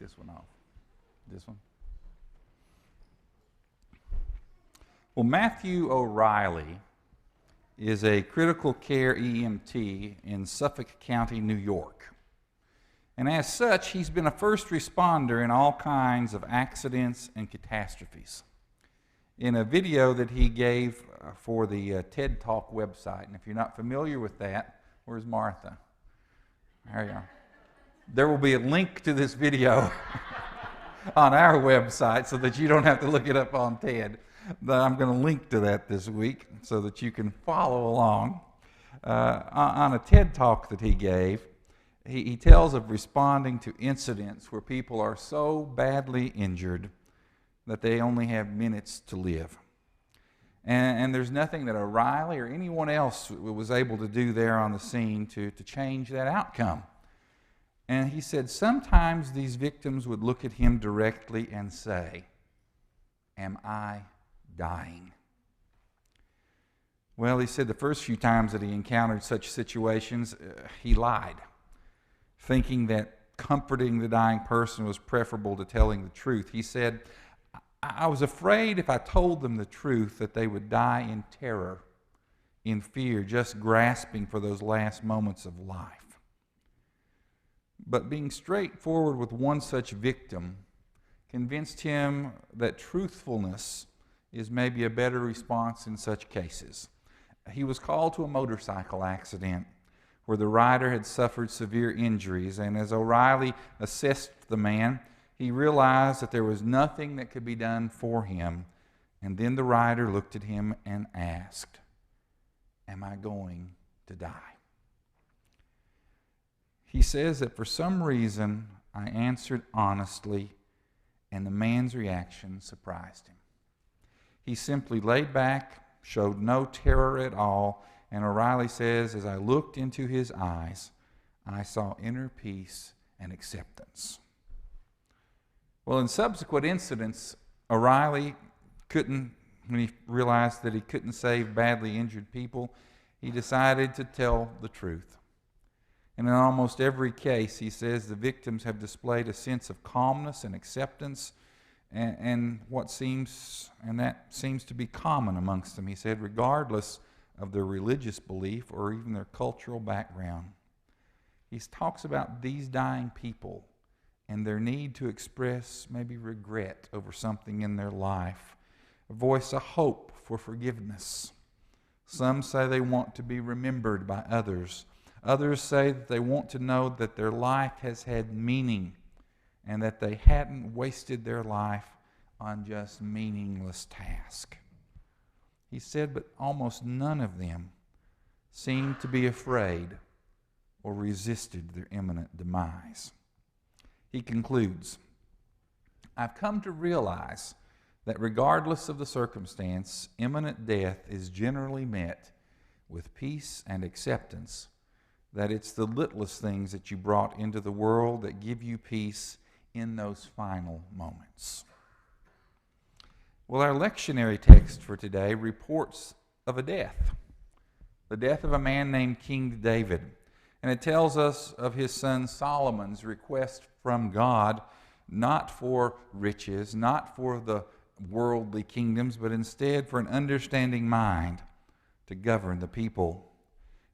this one off. This one. Well, Matthew O'Reilly is a critical care EMT in Suffolk County, New York. And as such, he's been a first responder in all kinds of accidents and catastrophes. In a video that he gave for the TED Talk website, and if you're not familiar with that, where's Martha? There you are. There will be a link to this video on our website so that you don't have to look it up on TED. But I'm going to link to that this week so that you can follow along. On a TED Talk that he gave, he tells of responding to incidents where people are so badly injured that they only have minutes to live. And there's nothing that O'Reilly or anyone else was able to do there on the scene to change that outcome. And he said sometimes these victims would look at him directly and say, "Am I dying?" Well, he said the first few times that he encountered such situations, he lied, thinking that comforting the dying person was preferable to telling the truth. He said, "I was afraid if I told them the truth that they would die in terror, in fear, just grasping for those last moments of life." But being straightforward with one such victim convinced him that truthfulness is maybe a better response in such cases. He was called to a motorcycle accident where the rider had suffered severe injuries, and as O'Reilly assessed the man, he realized that there was nothing that could be done for him. And then the rider looked at him and asked, "Am I going to die?" He says that for some reason I answered honestly, and the man's reaction surprised him. He simply laid back, showed no terror at all, and O'Reilly says, as I looked into his eyes, I saw inner peace and acceptance. Well, in subsequent incidents, O'Reilly when he realized that he couldn't save badly injured people, he decided to tell the truth. And in almost every case, he says the victims have displayed a sense of calmness and acceptance, and that seems to be common amongst them. He said, regardless of their religious belief or even their cultural background. He talks about these dying people and their need to express maybe regret over something in their life, voice a hope for forgiveness. Some say they want to be remembered by others. Others say that they want to know that their life has had meaning and that they hadn't wasted their life on just meaningless tasks. He said, but almost none of them seemed to be afraid or resisted their imminent demise. He concludes, I've come to realize that regardless of the circumstance, imminent death is generally met with peace and acceptance, that it's the littlest things that you brought into the world that give you peace in those final moments. Well, our lectionary text for today reports of a death, the death of a man named King David. And it tells us of his son Solomon's request from God, not for riches, not for the worldly kingdoms, but instead for an understanding mind to govern the people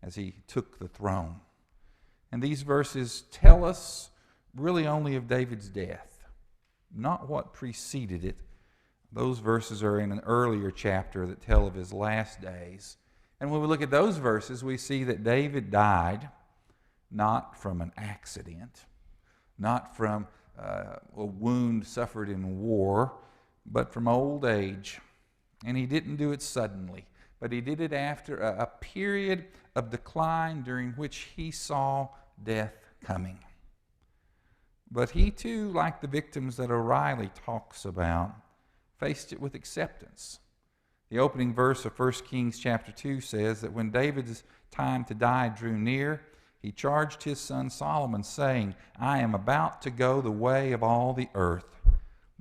as he took the throne. And these verses tell us really only of David's death, not what preceded it. Those verses are in an earlier chapter that tell of his last days. And when we look at those verses, we see that David died not from an accident, not from a wound suffered in war, but from old age. And he didn't do it suddenly, but he did it after a period of decline during which he saw death coming. But he too, like the victims that O'Reilly talks about, faced it with acceptance. The opening verse of 1 Kings chapter 2 says that when David's time to die drew near, he charged his son Solomon, saying, I am about to go the way of all the earth.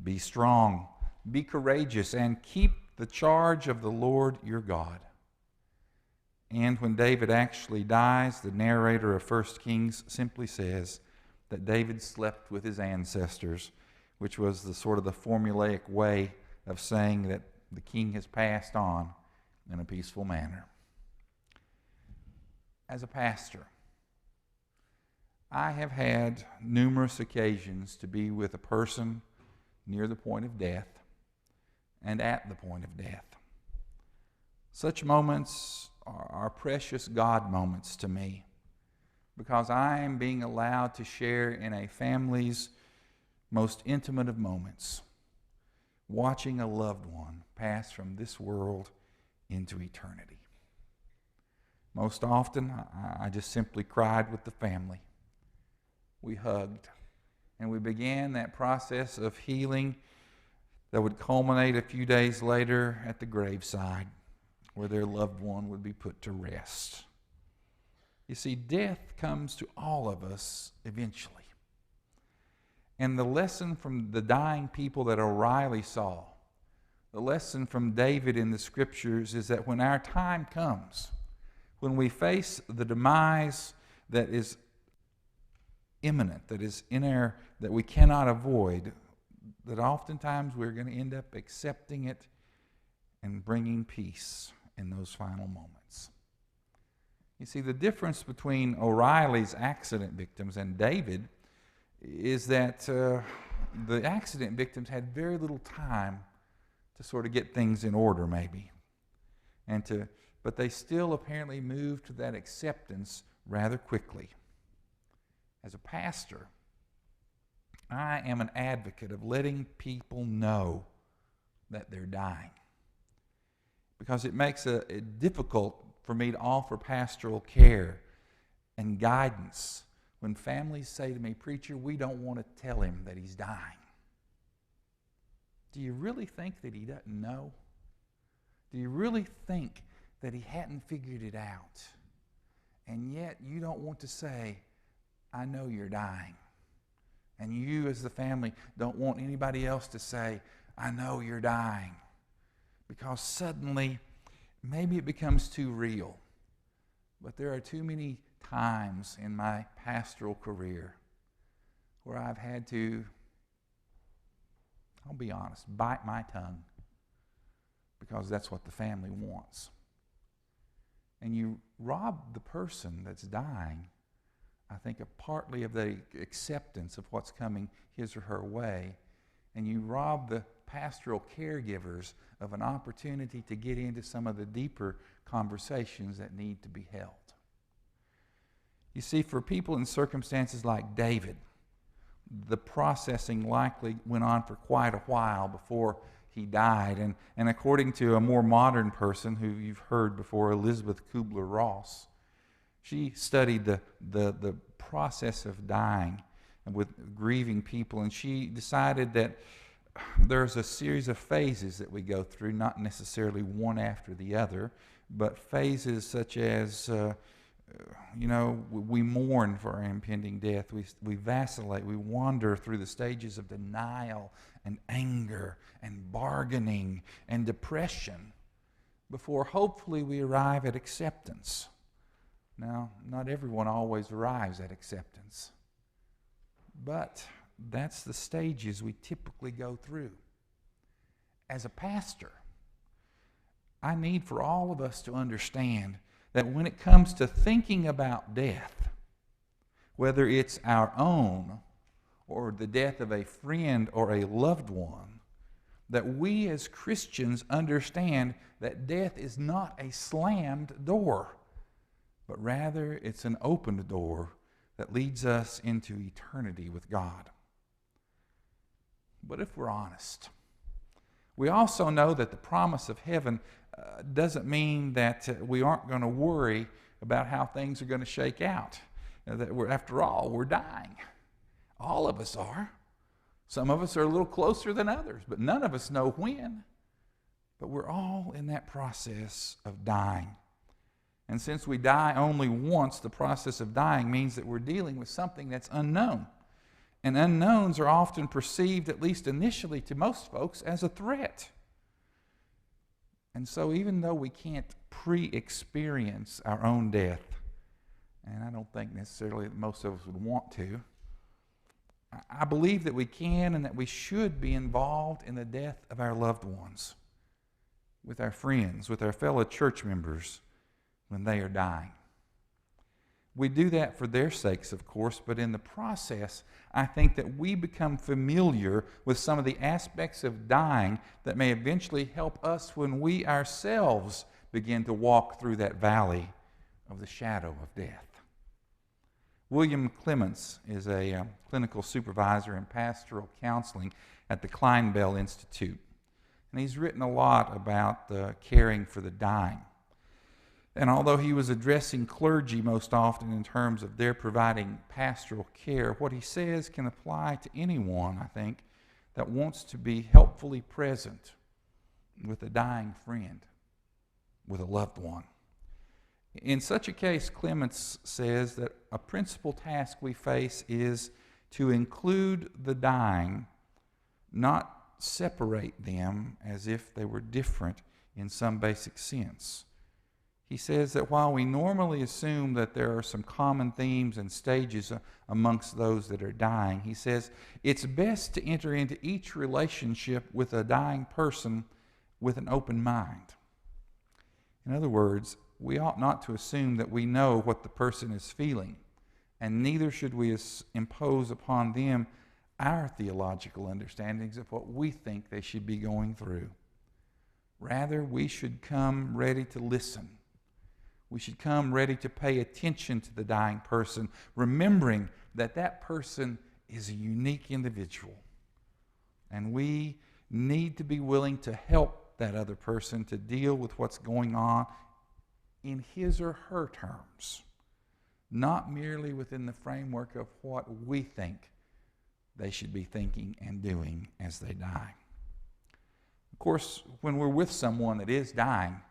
Be strong, be courageous, and keep the charge of the Lord your God. And when David actually dies, the narrator of 1 Kings simply says that David slept with his ancestors, which was the sort of the formulaic way of saying that the king has passed on in a peaceful manner. As a pastor, I have had numerous occasions to be with a person near the point of death and at the point of death. Such moments are precious God moments to me, because I am being allowed to share in a family's most intimate of moments, watching a loved one pass from this world into eternity. Most often, I just simply cried with the family. We hugged, and we began that process of healing that would culminate a few days later at the graveside, where their loved one would be put to rest. You see, death comes to all of us eventually. And the lesson from the dying people that O'Reilly saw, the lesson from David in the Scriptures, is that when our time comes, when we face the demise that is imminent, that is that we cannot avoid, that oftentimes we're going to end up accepting it and bringing peace in those final moments. You see, the difference between O'Reilly's accident victims and David is that the accident victims had very little time to sort of get things in order, maybe, but they still apparently moved to that acceptance rather quickly. As a pastor, I am an advocate of letting people know that they're dying, because it makes it difficult for me to offer pastoral care and guidance when families say to me, "Preacher, we don't want to tell him that he's dying." Do you really think that he doesn't know? Do you really think that he hadn't figured it out? And yet you don't want to say, "I know you're dying." And you as the family don't want anybody else to say, "I know you're dying." Because suddenly, maybe it becomes too real. But there are too many times in my pastoral career where I've had to, I'll be honest, bite my tongue, because that's what the family wants. And you rob the person that's dying, I think, partly of the acceptance of what's coming his or her way, and you rob the pastoral caregivers of an opportunity to get into some of the deeper conversations that need to be held. You see, for people in circumstances like David, the processing likely went on for quite a while before he died. And according to a more modern person who you've heard before, Elizabeth Kubler-Ross, she studied the process of dying with grieving people, and she decided that there's a series of phases that we go through, not necessarily one after the other, but phases such as, we mourn for our impending death. We vacillate. We wander through the stages of denial and anger and bargaining and depression before hopefully we arrive at acceptance. Now, not everyone always arrives at acceptance, but that's the stages we typically go through. As a pastor, I need for all of us to understand that when it comes to thinking about death, whether it's our own or the death of a friend or a loved one, that we as Christians understand that death is not a slammed door, but rather it's an opened door that leads us into eternity with God. But if we're honest, we also know that the promise of heaven doesn't mean that we aren't going to worry about how things are going to shake out. After all, we're dying. All of us are. Some of us are a little closer than others, but none of us know when. But we're all in that process of dying. And since we die only once, the process of dying means that we're dealing with something that's unknown. And unknowns are often perceived, at least initially to most folks, as a threat. And so even though we can't pre-experience our own death, and I don't think necessarily that most of us would want to, I believe that we can and that we should be involved in the death of our loved ones, with our friends, with our fellow church members when they are dying. We do that for their sakes, of course, but in the process, I think that we become familiar with some of the aspects of dying that may eventually help us when we ourselves begin to walk through that valley of the shadow of death. William Clements is a clinical supervisor in pastoral counseling at the Kleinbell Institute, and he's written a lot about caring for the dying. And although he was addressing clergy most often in terms of their providing pastoral care, what he says can apply to anyone, I think, that wants to be helpfully present with a dying friend, with a loved one. In such a case, Clements says that a principal task we face is to include the dying, not separate them as if they were different in some basic sense. He says that while we normally assume that there are some common themes and stages amongst those that are dying, he says it's best to enter into each relationship with a dying person with an open mind. In other words, we ought not to assume that we know what the person is feeling, and neither should we impose upon them our theological understandings of what we think they should be going through. Rather, we should come ready to listen. We should come ready to pay attention to the dying person, remembering that that person is a unique individual. And we need to be willing to help that other person to deal with what's going on in his or her terms, not merely within the framework of what we think they should be thinking and doing as they die. Of course, when we're with someone that is dying,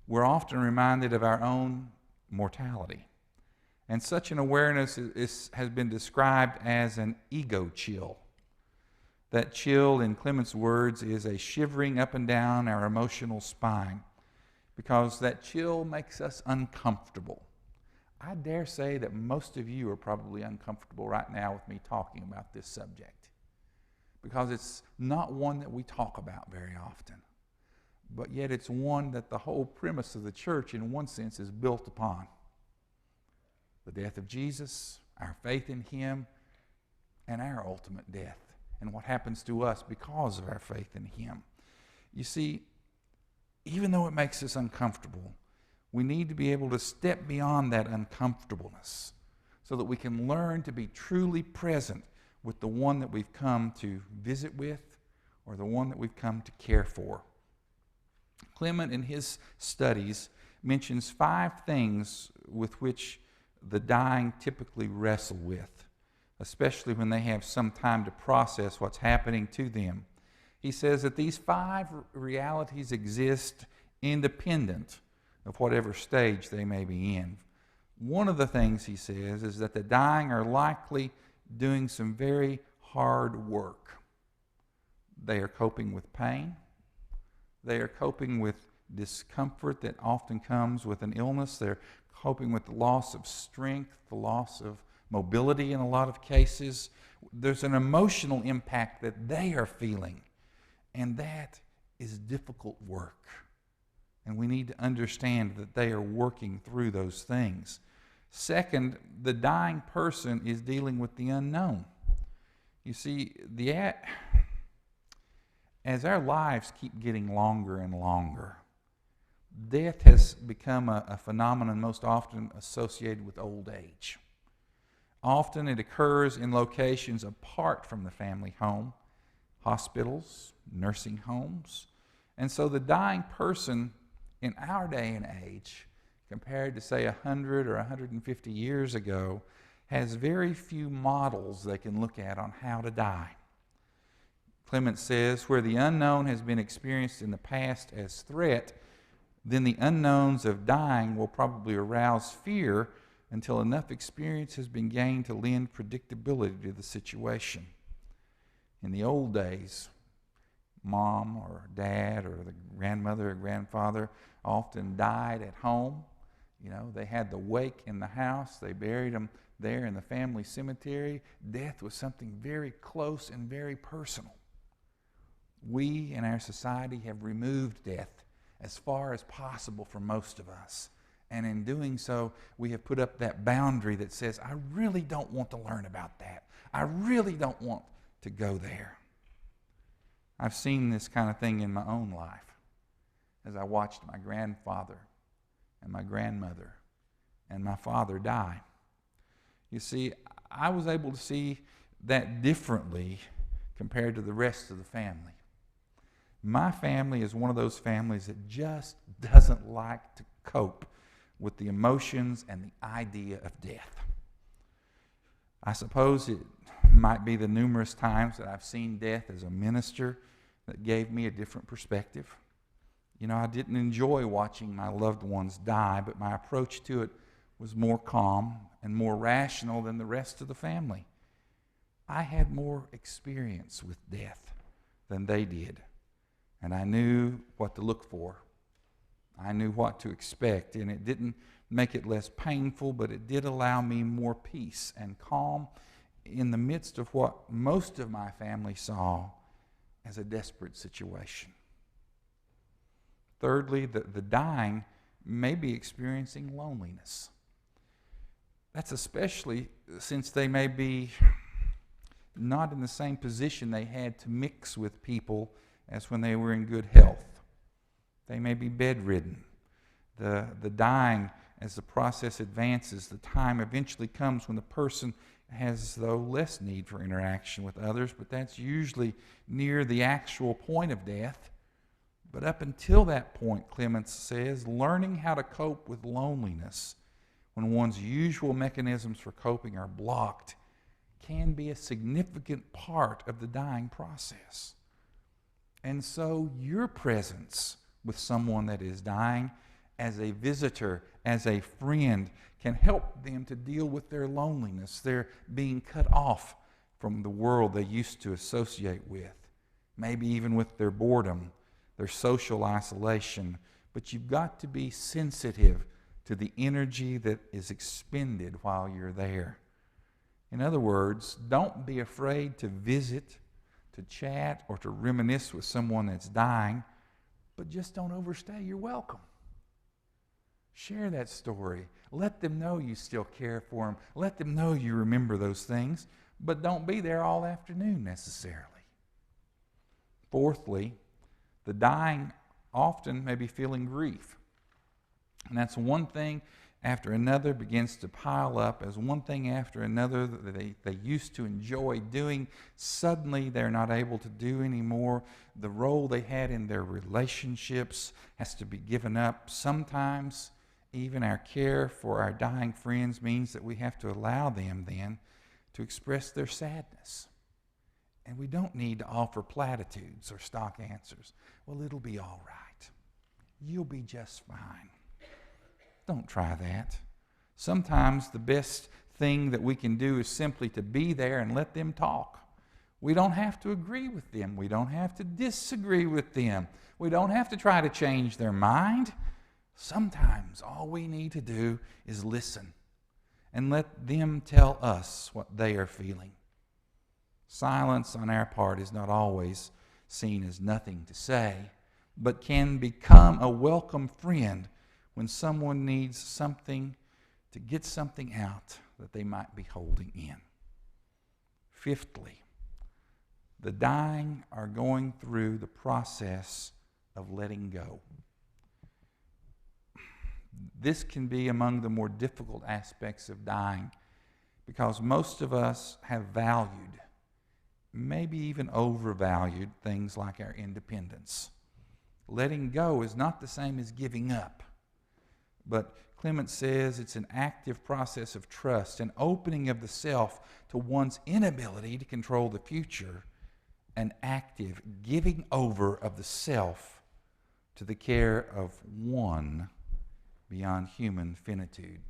we're often reminded of our own mortality. And such an awareness has been described as an ego chill. That chill, in Clements' words, is a shivering up and down our emotional spine, because that chill makes us uncomfortable. I dare say that most of you are probably uncomfortable right now with me talking about this subject, because it's not one that we talk about very often. But yet it's one that the whole premise of the church, in one sense, is built upon. The death of Jesus, our faith in Him, and our ultimate death, and what happens to us because of our faith in Him. You see, even though it makes us uncomfortable, we need to be able to step beyond that uncomfortableness so that we can learn to be truly present with the one that we've come to visit with or the one that we've come to care for. Clement, in his studies, mentions 5 things with which the dying typically wrestle with, especially when they have some time to process what's happening to them. He says that these 5 realities exist independent of whatever stage they may be in. One of the things he says is that the dying are likely doing some very hard work. They are coping with pain. They are coping with discomfort that often comes with an illness. They're coping with the loss of strength, the loss of mobility in a lot of cases. There's an emotional impact that they are feeling, and that is difficult work. And we need to understand that they are working through those things. Second, the dying person is dealing with the unknown. You see, as our lives keep getting longer and longer, death has become a phenomenon most often associated with old age. Often it occurs in locations apart from the family home, hospitals, nursing homes. And so the dying person in our day and age, compared to say 100 or 150 years ago, has very few models they can look at on how to die. Clement says, where the unknown has been experienced in the past as threat, then the unknowns of dying will probably arouse fear until enough experience has been gained to lend predictability to the situation. In the old days, mom or dad or the grandmother or grandfather often died at home You know, they had the wake in the house. They buried them there in the family cemetery. Death was something very close and very personal. We in our society have removed death as far as possible for most of us. And in doing so, we have put up that boundary that says, I really don't want to learn about that. I really don't want to go there. I've seen this kind of thing in my own life as I watched my grandfather and my grandmother and my father die. You see, I was able to see that differently compared to the rest of the family. My family is one of those families that just doesn't like to cope with the emotions and the idea of death. I suppose it might be the numerous times that I've seen death as a minister that gave me a different perspective. You know, I didn't enjoy watching my loved ones die, but my approach to it was more calm and more rational than the rest of the family. I had more experience with death than they did, and I knew what to look for. I knew what to expect, and it didn't make it less painful, but it did allow me more peace and calm in the midst of what most of my family saw as a desperate situation. Thirdly, the dying may be experiencing loneliness. That's especially since they may be not in the same position they had to mix with people as when they were in good health. They may be bedridden. The dying, as the process advances, the time eventually comes when the person has, though, less need for interaction with others, but that's usually near the actual point of death. But up until that point, Clements says, learning how to cope with loneliness when one's usual mechanisms for coping are blocked can be a significant part of the dying process. And so your presence with someone that is dying as a visitor, as a friend, can help them to deal with their loneliness, their being cut off from the world they used to associate with, maybe even with their boredom, their social isolation. But you've got to be sensitive to the energy that is expended while you're there. In other words, don't be afraid to visit, to chat, or to reminisce with someone that's dying, but just don't overstay your welcome. Share that story. Let them know you still care for them. Let them know you remember those things, but don't be there all afternoon necessarily. Fourthly, the dying often may be feeling grief. And that's one thing after another begins to pile up as one thing after another that they used to enjoy doing. Suddenly they're not able to do anymore. The role they had in their relationships has to be given up. Sometimes even our care for our dying friends means that we have to allow them then to express their sadness. And we don't need to offer platitudes or stock answers. Well, it'll be all right. You'll be just fine. Don't try that. Sometimes the best thing that we can do is simply to be there and let them talk. We don't have to agree with them. We don't have to disagree with them. We don't have to try to change their mind. Sometimes all we need to do is listen and let them tell us what they are feeling. Silence on our part is not always seen as nothing to say, but can become a welcome friend when someone needs something to get something out that they might be holding in. Fifthly, the dying are going through the process of letting go. This can be among the more difficult aspects of dying because most of us have valued, maybe even overvalued, things like our independence. Letting go is not the same as giving up. But Clement says it's an active process of trust, an opening of the self to one's inability to control the future, an active giving over of the self to the care of one beyond human finitude.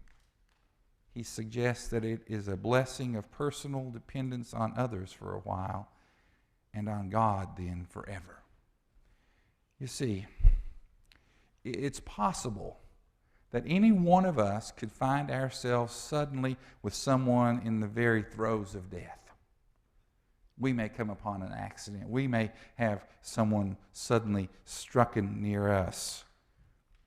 He suggests that it is a blessing of personal dependence on others for a while and on God then forever. You see, it's possible that any one of us could find ourselves suddenly with someone in the very throes of death. We may come upon an accident. We may have someone suddenly stricken near us.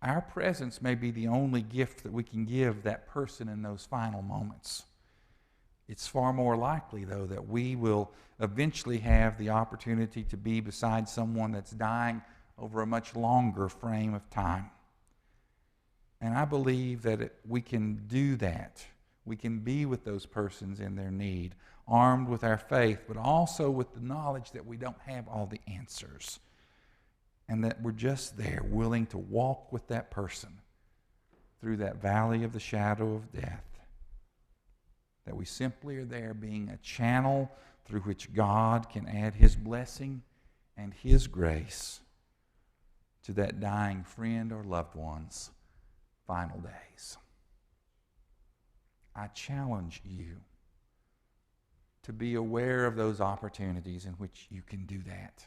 Our presence may be the only gift that we can give that person in those final moments. It's far more likely, though, that we will eventually have the opportunity to be beside someone that's dying over a much longer frame of time. And I believe that we can do that. We can be with those persons in their need, armed with our faith, but also with the knowledge that we don't have all the answers, and that we're just there, willing to walk with that person through that valley of the shadow of death. That we simply are there being a channel through which God can add His blessing and His grace to that dying friend or loved one's final days. I challenge you to be aware of those opportunities in which you can do that.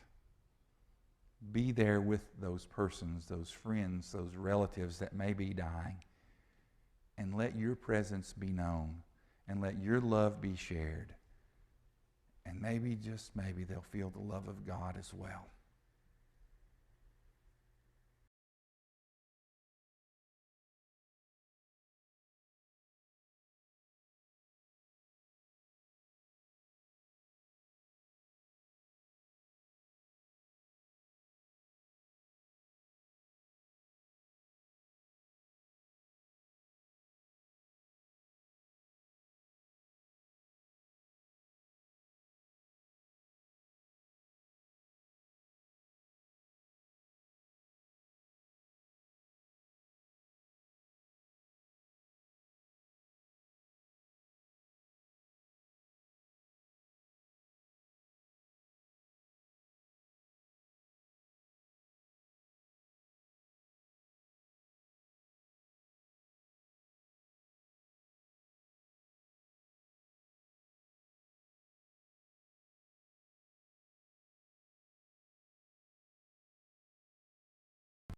Be there with those persons, those friends, those relatives that may be dying, and let your presence be known, and let your love be shared. And maybe, just maybe, they'll feel the love of God as well.